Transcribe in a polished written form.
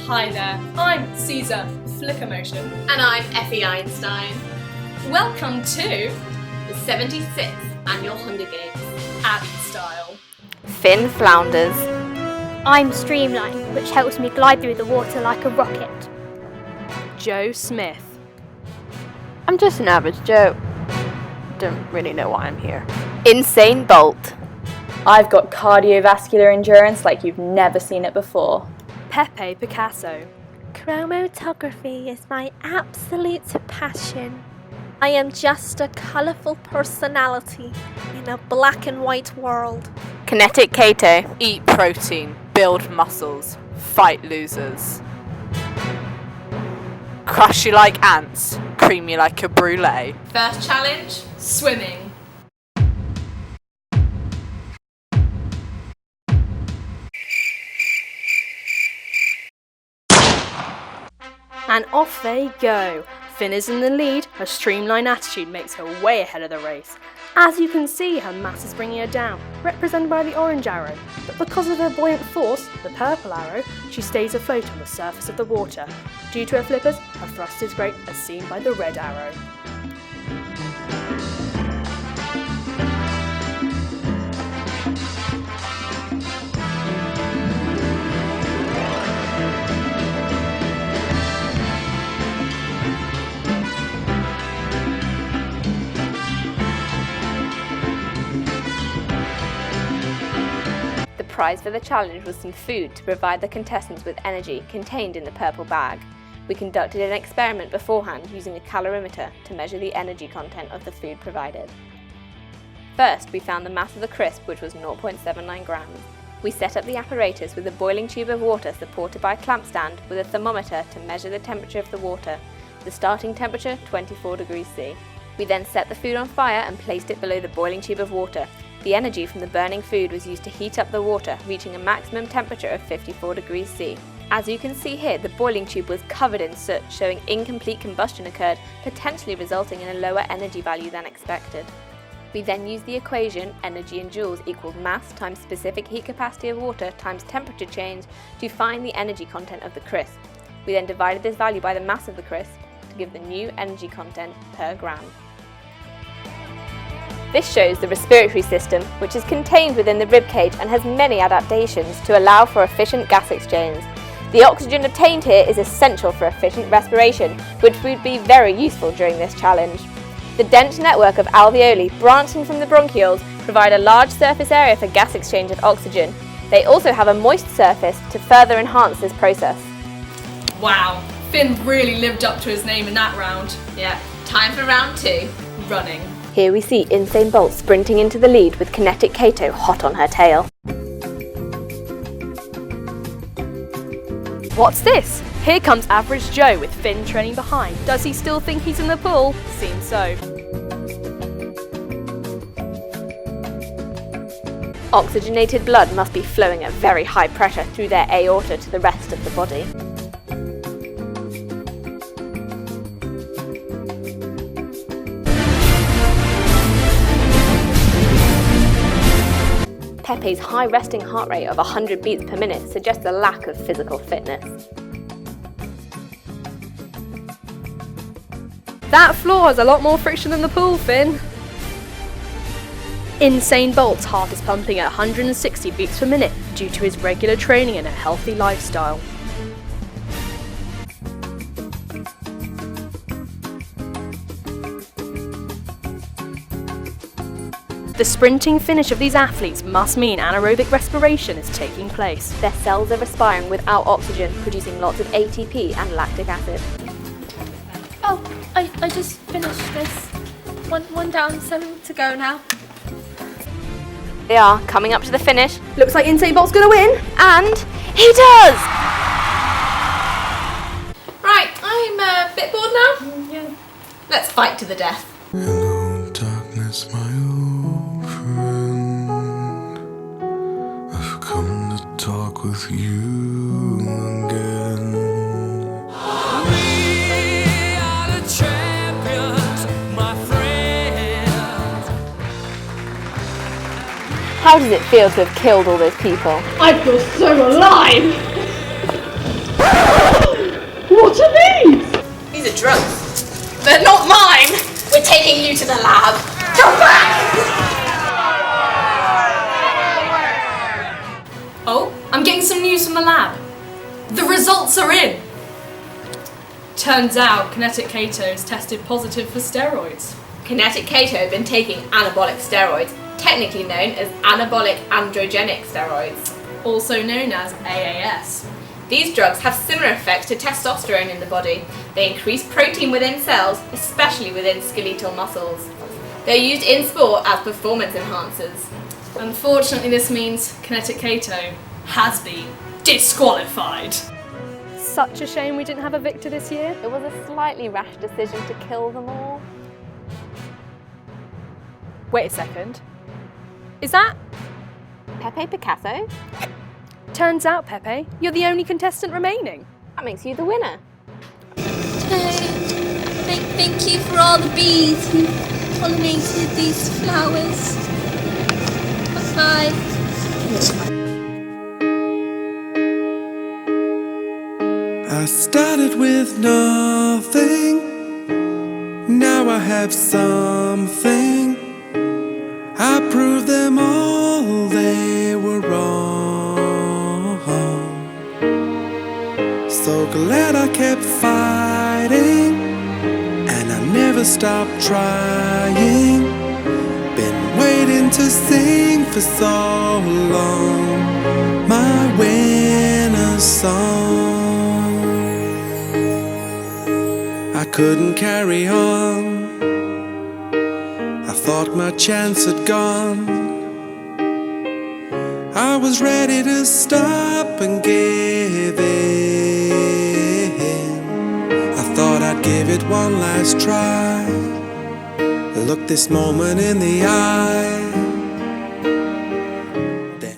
Hi there, I'm Caesar Flickermotion. And I'm Effie Einstein. Welcome to The 76th Annual Hunger Games Abbey Style. Finn Flounders. I'm Streamline, which helps me glide through the water like a rocket. Joe Smith. I'm just an average Joe. Don't really know why I'm here. Insane Bolt. I've got cardiovascular endurance like you've never seen it before. Pepe Picasso. Chromatography is my absolute passion. I am just a colourful personality in a black and white world. Kinetic Kato. Eat protein, build muscles, fight losers. Crush you like ants, cream you like a brulee. First challenge. Swimming. And off they go. Finn is in the lead, her streamlined attitude makes her way ahead of the race. As you can see, her mass is bringing her down, represented by the orange arrow, but because of her buoyant force, the purple arrow, she stays afloat on the surface of the water. Due to her flippers, her thrust is great as seen by the red arrow. The prize for the challenge was some food to provide the contestants with energy contained in the purple bag. We conducted an experiment beforehand using a calorimeter to measure the energy content of the food provided. First, we found the mass of the crisp, which was 0.79 grams. We set up the apparatus with a boiling tube of water supported by a clamp stand with a thermometer to measure the temperature of the water. The starting temperature, 24 degrees C. We then set the food on fire and placed it below the boiling tube of water. The energy from the burning food was used to heat up the water, reaching a maximum temperature of 54 degrees C. As you can see here, the boiling tube was covered in soot, showing incomplete combustion occurred, potentially resulting in a lower energy value than expected. We then used the equation energy in joules equals mass times specific heat capacity of water times temperature change to find the energy content of the crisp. We then divided this value by the mass of the crisp to give the new energy content per gram. This shows the respiratory system, which is contained within the ribcage and has many adaptations to allow for efficient gas exchange. The oxygen obtained here is essential for efficient respiration, which would be very useful during this challenge. The dense network of alveoli branching from the bronchioles provide a large surface area for gas exchange of oxygen. They also have a moist surface to further enhance this process. Wow, Finn really lived up to his name in that round. Yeah, time for round 2. Running. Here we see Insane Bolt sprinting into the lead with Kinetic Kato hot on her tail. What's this? Here comes Average Joe with Finn trailing behind. Does he still think he's in the pool? Seems so. Oxygenated blood must be flowing at very high pressure through their aorta to the rest of the body. Pepe's high resting heart rate of 100 beats per minute suggests a lack of physical fitness. That floor has a lot more friction than the pool, Finn. Insane Bolt's heart is pumping at 160 beats per minute due to his regular training and a healthy lifestyle. The sprinting finish of these athletes must mean anaerobic respiration is taking place. Their cells are respiring without oxygen, producing lots of ATP and lactic acid. Oh, I just finished this. One down, 7 to go now. They are coming up to the finish. Looks like Insane Bolt's gonna win. And he does! Right, I'm a bit bored now. Yeah. Let's fight to the death. Hello, darkness, my old friend. I've come to talk with you again. We are the champions, my friend. How does it feel to have killed all those people? I feel so alive! What are these? These are drugs. They're not mine. We're taking you to the lab. Come back! Oh, I'm getting some news from the lab. The results are in! Turns out Kinetic Kato has tested positive for steroids. Kinetic Kato had been taking anabolic steroids, technically known as anabolic androgenic steroids, Also known as AAS. These drugs have similar effects to testosterone in the body. They increase protein within cells, especially within skeletal muscles. They're used in sport as performance enhancers. Unfortunately, this means Kinetic Kato has been disqualified. Such a shame we didn't have a victor this year. It was a slightly rash decision to kill them all. Wait a second. Is that? Pepe Picasso? Turns out, Pepe, you're the only contestant remaining. That makes you the winner. Thank you for all the bees who pollinated these flowers. Bye. I started with nothing, now I have something. I proved them all they were wrong. So glad I kept fighting, and I never stopped trying. Been waiting to sing for so long, my winner song. I couldn't carry on, I thought my chance had gone. I was ready to stop and give in. I thought I'd give it one last try, look this moment in the eye.